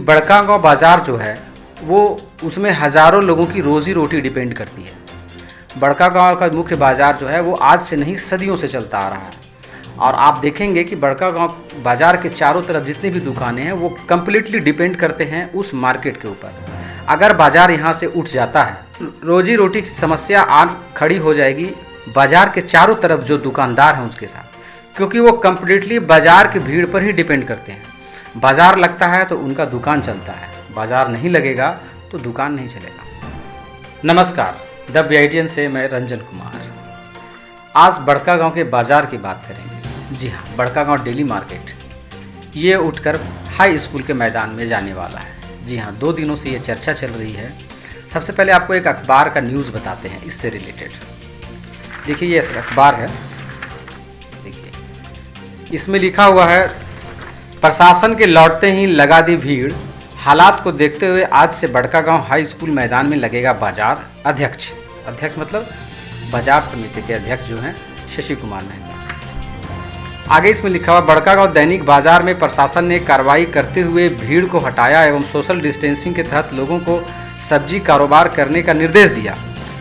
बड़कागांव बाज़ार जो है वो उसमें हज़ारों लोगों की रोज़ी रोटी डिपेंड करती है। बड़कागांव का मुख्य बाज़ार जो है वो आज से नहीं सदियों से चलता आ रहा है और आप देखेंगे कि बड़कागांव बाज़ार के चारों तरफ जितनी भी दुकानें हैं वो कम्प्लीटली डिपेंड करते हैं उस मार्केट के ऊपर। अगर बाज़ार यहाँ से उठ जाता है, रोज़ी रोटी की समस्या आज खड़ी हो जाएगी बाज़ार के चारों तरफ जो दुकानदार हैं उसके साथ, क्योंकि वो कम्प्लीटली बाज़ार की भीड़ पर ही डिपेंड करते हैं। बाज़ार लगता है तो उनका दुकान चलता है, बाज़ार नहीं लगेगा तो दुकान नहीं चलेगा। नमस्कार, द बीआईटीएन से मैं रंजन कुमार। आज बड़कागांव के बाज़ार की बात करेंगे। जी हाँ, बड़कागांव डेली मार्केट ये उठकर हाई स्कूल के मैदान में जाने वाला है। जी हाँ, 2 दिनों से ये चर्चा चल रही है। सबसे पहले आपको एक अखबार का न्यूज़ बताते हैं इससे रिलेटेड। देखिए, ये अखबार है, देखिए इसमें लिखा हुआ है, प्रशासन के लौटते ही लगा दी भीड़, हालात को देखते हुए आज से बड़कागांव हाई स्कूल मैदान में लगेगा बाजार। अध्यक्ष मतलब बाजार समिति के अध्यक्ष जो हैं शशि कुमार मेहता। आगे इसमें लिखा हुआ, बड़कागांव दैनिक बाजार में प्रशासन ने कार्रवाई करते हुए भीड़ को हटाया एवं सोशल डिस्टेंसिंग के तहत लोगों को सब्जी कारोबार करने का निर्देश दिया,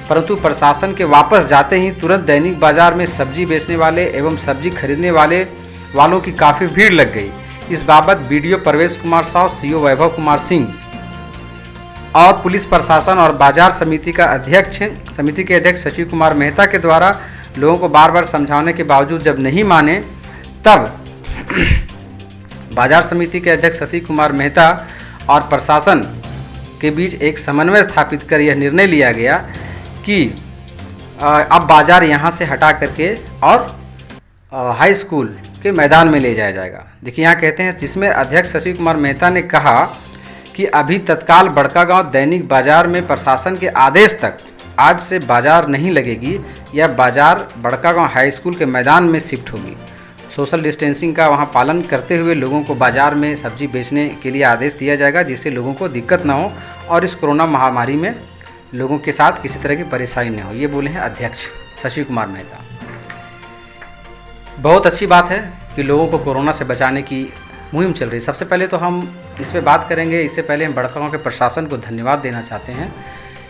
परंतु प्रशासन के वापस जाते ही तुरंत दैनिक बाजार में सब्जी बेचने वाले एवं सब्जी खरीदने वालों की काफ़ी भीड़ लग गई। इस बाबत बीडीओ प्रवेश कुमार साव, सीओ वैभव कुमार सिंह और पुलिस प्रशासन और बाजार समिति के अध्यक्ष शशि कुमार मेहता के द्वारा लोगों को बार बार समझाने के बावजूद जब नहीं माने, तब बाजार समिति के अध्यक्ष शशि कुमार मेहता और प्रशासन के बीच एक समन्वय स्थापित कर यह निर्णय लिया गया कि अब बाजार यहाँ से हटा करके और हाई स्कूल के मैदान में ले जाया जाएगा। देखिए, यहाँ कहते हैं, जिसमें अध्यक्ष शशि कुमार मेहता ने कहा कि अभी तत्काल बड़कागांव दैनिक बाजार में प्रशासन के आदेश तक आज से बाजार नहीं लगेगी, यह बाजार बड़कागांव हाई स्कूल के मैदान में शिफ्ट होगी। सोशल डिस्टेंसिंग का वहाँ पालन करते हुए लोगों को बाजार में सब्जी बेचने के लिए आदेश दिया जाएगा, जिससे लोगों को दिक्कत ना हो और इस कोरोना महामारी में लोगों के साथ किसी तरह की परेशानी न हो। ये बोले हैं अध्यक्ष शशि कुमार मेहता। बहुत अच्छी बात है कि लोगों को कोरोना से बचाने की मुहिम चल रही है। सबसे पहले तो हम इस पर बात करेंगे, इससे पहले हम बड़कागांव के प्रशासन को धन्यवाद देना चाहते हैं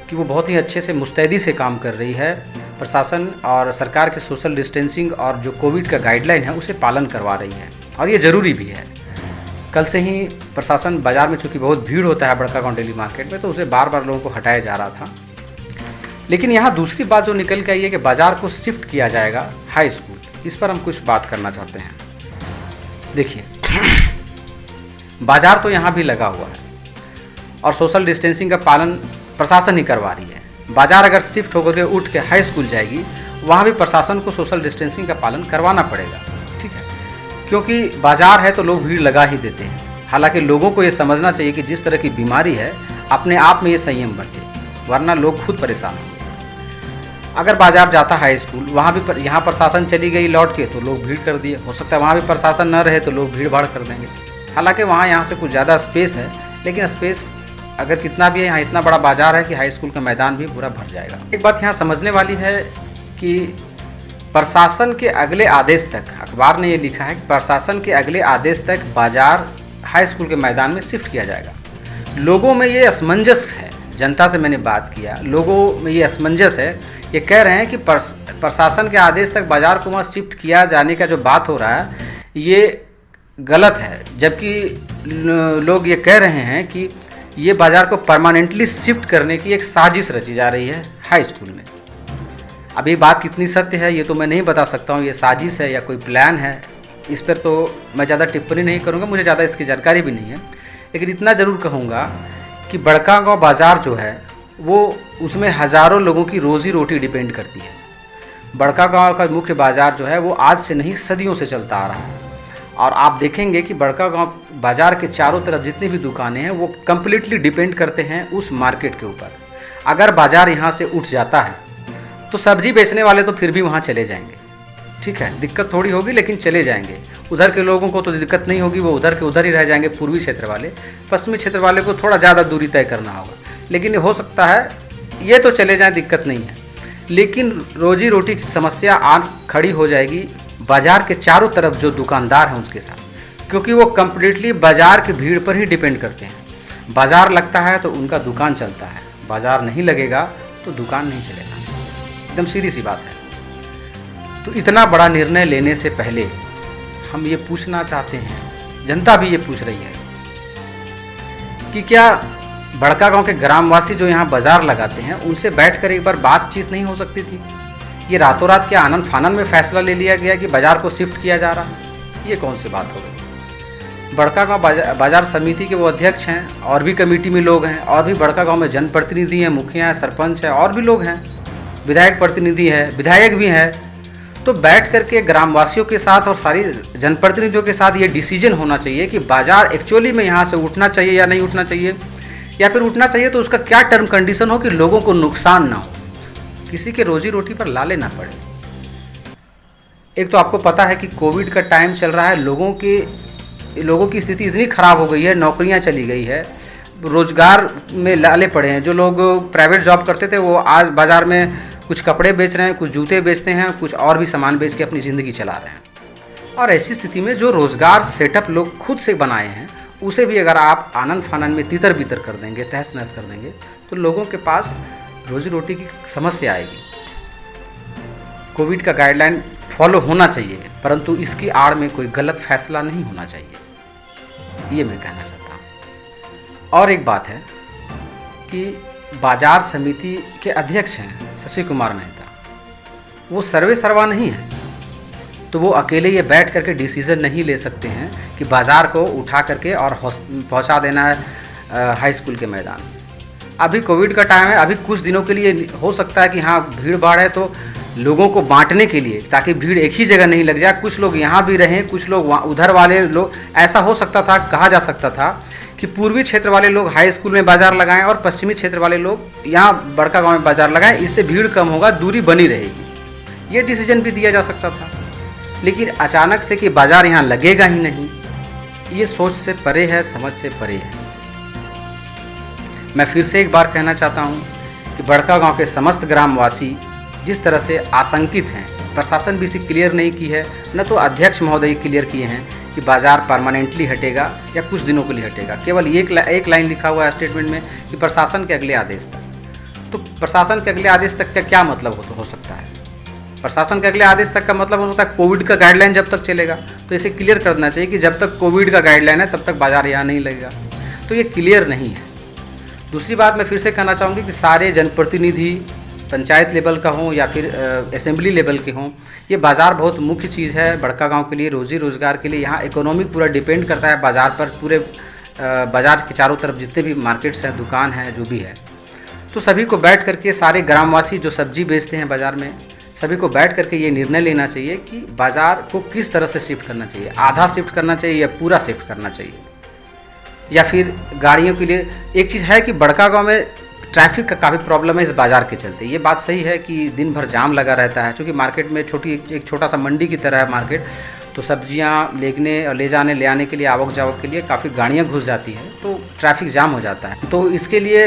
कि वो बहुत ही अच्छे से मुस्तैदी से काम कर रही है। प्रशासन और सरकार के सोशल डिस्टेंसिंग और जो कोविड का गाइडलाइन है उसे पालन करवा रही है और ये ज़रूरी भी है। कल से ही प्रशासन बाज़ार में, चूँकि बहुत भीड़ होता है बड़कागांव डेली मार्केट में, तो उसे बार बार लोगों को हटाया जा रहा था। लेकिन यहाँ दूसरी बात जो निकल के आई है कि बाज़ार को शिफ्ट किया जाएगा हाई स्कूल, इस पर हम कुछ बात करना चाहते हैं। देखिए, बाज़ार तो यहाँ भी लगा हुआ है और सोशल डिस्टेंसिंग का पालन प्रशासन ही करवा रही है। बाज़ार अगर शिफ्ट होकर के उठ के हाई स्कूल जाएगी, वहाँ भी प्रशासन को सोशल डिस्टेंसिंग का पालन करवाना पड़ेगा, ठीक है, क्योंकि बाज़ार है तो लोग भीड़ लगा ही देते हैं। हालांकि लोगों को ये समझना चाहिए कि जिस तरह की बीमारी है, अपने आप में ये संयम बरते, वरना लोग खुद परेशान होंगे। अगर बाज़ार जाता हाई स्कूल, वहाँ भी यहाँ प्रशासन चली गई लौट के, तो लोग भीड़ कर दिए। हो सकता है वहाँ भी प्रशासन न रहे तो लोग भीड़ भाड़ कर देंगे। हालांकि वहाँ यहाँ से कुछ ज़्यादा स्पेस है, लेकिन स्पेस अगर कितना भी है, यहाँ इतना बड़ा बाज़ार है कि हाई स्कूल का मैदान भी पूरा भर जाएगा। एक बात यहाँ समझने वाली है कि प्रशासन के अगले आदेश तक, अखबार ने ये लिखा है कि प्रशासन के अगले आदेश तक बाज़ार हाई स्कूल के मैदान में शिफ्ट किया जाएगा। लोगों में ये असमंजस है, जनता से मैंने बात किया, लोगों में ये असमंजस है। ये कह रहे हैं कि प्रशासन के आदेश तक बाज़ार को वहाँ शिफ्ट किया जाने का जो बात हो रहा है ये गलत है, जबकि लोग ये कह रहे हैं कि ये बाज़ार को परमानेंटली शिफ्ट करने की एक साजिश रची जा रही है हाई स्कूल में। अब ये बात कितनी सत्य है ये तो मैं नहीं बता सकता हूँ, ये साजिश है या कोई प्लान है, इस पर तो मैं ज़्यादा टिप्पणी नहीं करूँगा, मुझे ज़्यादा इसकी जानकारी भी नहीं है। लेकिन इतना ज़रूर कहूँगा कि बड़कागांव बाज़ार जो है वो उसमें हज़ारों लोगों की रोज़ी रोटी डिपेंड करती है। बड़कागांव का मुख्य बाज़ार जो है वो आज से नहीं सदियों से चलता आ रहा है और आप देखेंगे कि बड़कागांव बाज़ार के चारों तरफ जितनी भी दुकानें हैं वो कम्प्लीटली डिपेंड करते हैं उस मार्केट के ऊपर। अगर बाज़ार यहाँ से उठ जाता है तो सब्जी बेचने वाले तो फिर भी वहाँ चले जाएंगे, ठीक है, दिक्कत थोड़ी होगी लेकिन चले जाएंगे। उधर के लोगों को तो दिक्कत नहीं होगी, वो उधर के उधर ही रह जाएंगे, पूर्वी क्षेत्र वाले। पश्चिमी क्षेत्र वाले को थोड़ा ज़्यादा दूरी तय करना होगा, लेकिन हो सकता है ये तो चले जाएं, दिक्कत नहीं है। लेकिन रोजी रोटी की समस्या आज खड़ी हो जाएगी बाज़ार के चारों तरफ जो दुकानदार हैं उसके साथ, क्योंकि वो कम्प्लीटली बाज़ार की भीड़ पर ही डिपेंड करते हैं। बाज़ार लगता है तो उनका दुकान चलता है, बाज़ार नहीं लगेगा तो दुकान नहीं चलेगा। एकदम सीधी सी बात है। तो इतना बड़ा निर्णय लेने से पहले हम ये पूछना चाहते हैं, जनता भी ये पूछ रही है कि क्या बड़कागांव के ग्रामवासी जो यहाँ बाज़ार लगाते हैं उनसे बैठकर एक बार बातचीत नहीं हो सकती थी? ये रातों रात क्या आनन फानन में फैसला ले लिया गया कि बाज़ार को शिफ्ट किया जा रहा है? ये कौन सी बात हो गई? बड़कागांव बाज़ार समिति के वो अध्यक्ष हैं, और भी कमेटी में लोग हैं, और भी बड़कागांव में जनप्रतिनिधि हैं, मुखिया हैं, सरपंच हैं, और भी लोग हैं, विधायक प्रतिनिधि है, विधायक भी हैं। तो बैठ करके ग्रामवासियों के साथ और सारी जनप्रतिनिधियों के साथ ये डिसीजन होना चाहिए कि बाज़ार एक्चुअली में यहाँ से उठना चाहिए या नहीं उठना चाहिए, या फिर उठना चाहिए तो उसका क्या टर्म कंडीशन हो कि लोगों को नुकसान ना हो, किसी के रोजी रोटी पर लाले ना पड़े। एक तो आपको पता है कि कोविड का टाइम चल रहा है, लोगों की स्थिति इतनी ख़राब हो गई है, नौकरियां चली गई है, रोजगार में लाले पड़े हैं। जो लोग प्राइवेट जॉब करते थे वो आज बाज़ार में कुछ कपड़े बेच रहे हैं, कुछ जूते बेचते हैं, कुछ और भी सामान बेच के अपनी ज़िंदगी चला रहे हैं। और ऐसी स्थिति में जो रोज़गार सेटअप लोग खुद से बनाए हैं उसे भी अगर आप आनन फानन में तितर बितर कर देंगे, तहस नहस कर देंगे, तो लोगों के पास रोजी रोटी की समस्या आएगी। कोविड का गाइडलाइन फॉलो होना चाहिए, परंतु इसकी आड़ में कोई गलत फैसला नहीं होना चाहिए, ये मैं कहना चाहता हूँ। और एक बात है कि बाजार समिति के अध्यक्ष हैं शशि कुमार मेहता, वो सर्वे सर्वा नहीं है, तो वो अकेले ये बैठ करके डिसीज़न नहीं ले सकते हैं कि बाज़ार को उठा करके और पहुंचा देना है हाई स्कूल के मैदान। अभी कोविड का टाइम है, अभी कुछ दिनों के लिए हो सकता है कि हाँ भीड़ भाड़ है, तो लोगों को बांटने के लिए, ताकि भीड़ एक ही जगह नहीं लग जाए, कुछ लोग यहाँ भी रहें, कुछ लोग वहाँ उधर वाले लोग, ऐसा हो सकता था, कहा जा सकता था कि पूर्वी क्षेत्र वाले लोग हाई स्कूल में बाज़ार लगाएं और पश्चिमी क्षेत्र वाले लोग यहाँ बड़कागांव में बाज़ार लगाएं, इससे भीड़ कम होगा, दूरी बनी रहेगी। ये डिसीजन भी दिया जा सकता था। लेकिन अचानक से कि बाज़ार यहाँ लगेगा ही नहीं, ये सोच से परे है, समझ से परे है। मैं फिर से एक बार कहना चाहता हूँ कि बड़कागांव के समस्त ग्रामवासी जिस तरह से आशंकित हैं, प्रशासन भी इसे क्लियर नहीं की है, न तो अध्यक्ष महोदय क्लियर किए हैं कि बाज़ार परमानेंटली हटेगा या कुछ दिनों के लिए हटेगा। केवल एक लाइन लिखा हुआ है स्टेटमेंट में कि प्रशासन के अगले आदेश तक। तो प्रशासन के अगले आदेश तक का क्या मतलब हो सकता है? प्रशासन के अगले आदेश तक का मतलब हो सकता है कोविड का गाइडलाइन जब तक चलेगा, तो इसे क्लियर कर देना चाहिए कि जब तक कोविड का गाइडलाइन है तब तक बाज़ार यहाँ नहीं लगेगा। तो ये क्लियर नहीं है। दूसरी बात मैं फिर से कहना चाहूँगी कि सारे जनप्रतिनिधि पंचायत लेवल का हों या फिर असेंबली लेवल के हों, ये बाज़ार बहुत मुख्य चीज़ है बड़कागांव के लिए, रोज़ी रोज़गार के लिए। यहाँ इकोनॉमिक पूरा डिपेंड करता है बाज़ार पर, पूरे बाज़ार के चारों तरफ जितने भी मार्केट्स हैं, दुकान है, जो भी है। तो सभी को बैठ करके, सारे ग्रामवासी जो सब्जी बेचते हैं बाज़ार में, सभी को बैठ करके ये निर्णय लेना चाहिए कि बाज़ार को किस तरह से शिफ्ट करना चाहिए। आधा शिफ्ट करना चाहिए या पूरा शिफ्ट करना चाहिए, या फिर गाड़ियों के लिए। एक चीज़ है कि बड़कागांव में ट्रैफिक का काफ़ी प्रॉब्लम है इस बाज़ार के चलते। ये बात सही है कि दिन भर जाम लगा रहता है, क्योंकि मार्केट में एक छोटा सा मंडी की तरह है मार्केट, तो सब्जियां लेने और ले आने के लिए, आवक जावक के लिए काफ़ी गाड़ियां घुस जाती हैं, तो ट्रैफिक जाम हो जाता है। तो इसके लिए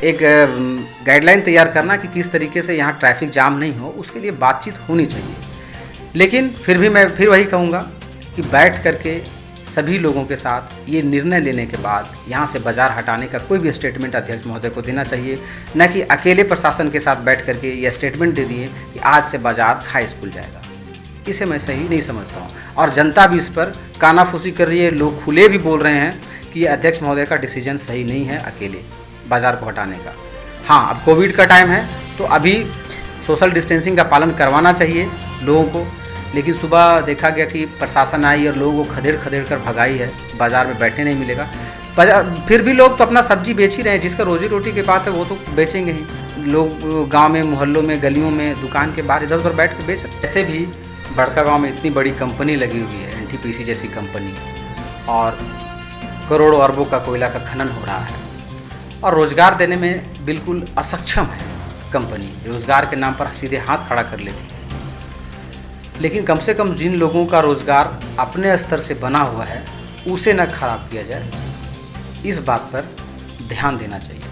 एक गाइडलाइन तैयार करना कि किस तरीके से यहाँ ट्रैफिक जाम नहीं हो, उसके लिए बातचीत होनी चाहिए। लेकिन फिर भी मैं फिर वही कहूँगा कि बैठ करके सभी लोगों के साथ ये निर्णय लेने के बाद यहाँ से बाज़ार हटाने का कोई भी स्टेटमेंट अध्यक्ष महोदय को देना चाहिए, न कि अकेले प्रशासन के साथ बैठ करके यह स्टेटमेंट दे दिए कि आज से बाज़ार हाई स्कूल जाएगा। इसे मैं सही नहीं समझता हूँ, और जनता भी इस पर कानाफूसी कर रही है। लोग खुले भी बोल रहे हैं कि अध्यक्ष महोदय का डिसीजन सही नहीं है अकेले बाज़ार को हटाने का। हाँ, अब कोविड का टाइम है तो अभी सोशल डिस्टेंसिंग का पालन करवाना चाहिए लोगों को, लेकिन सुबह देखा गया कि प्रशासन आई और लोगों को खदेड़ कर भगाई है, बाज़ार में बैठने नहीं मिलेगा। फिर भी लोग तो अपना सब्जी बेच ही रहे हैं, जिसका रोजी रोटी की बात है वो तो बेचेंगे ही। लोग गांव में, मोहल्लों में, गलियों में, दुकान के बाहर इधर उधर बैठ के बेच। ऐसे भी बड़कागांव में इतनी बड़ी कंपनी लगी हुई है, NTPC जैसी कंपनी, और करोड़ों अरबों का कोयला का खनन हो रहा है, और रोज़गार देने में बिल्कुल असक्षम है कंपनी। रोज़गार के नाम पर सीधे हाथ खड़ा कर लेती है। लेकिन कम से कम जिन लोगों का रोज़गार अपने स्तर से बना हुआ है उसे न खराब किया जाए, इस बात पर ध्यान देना चाहिए।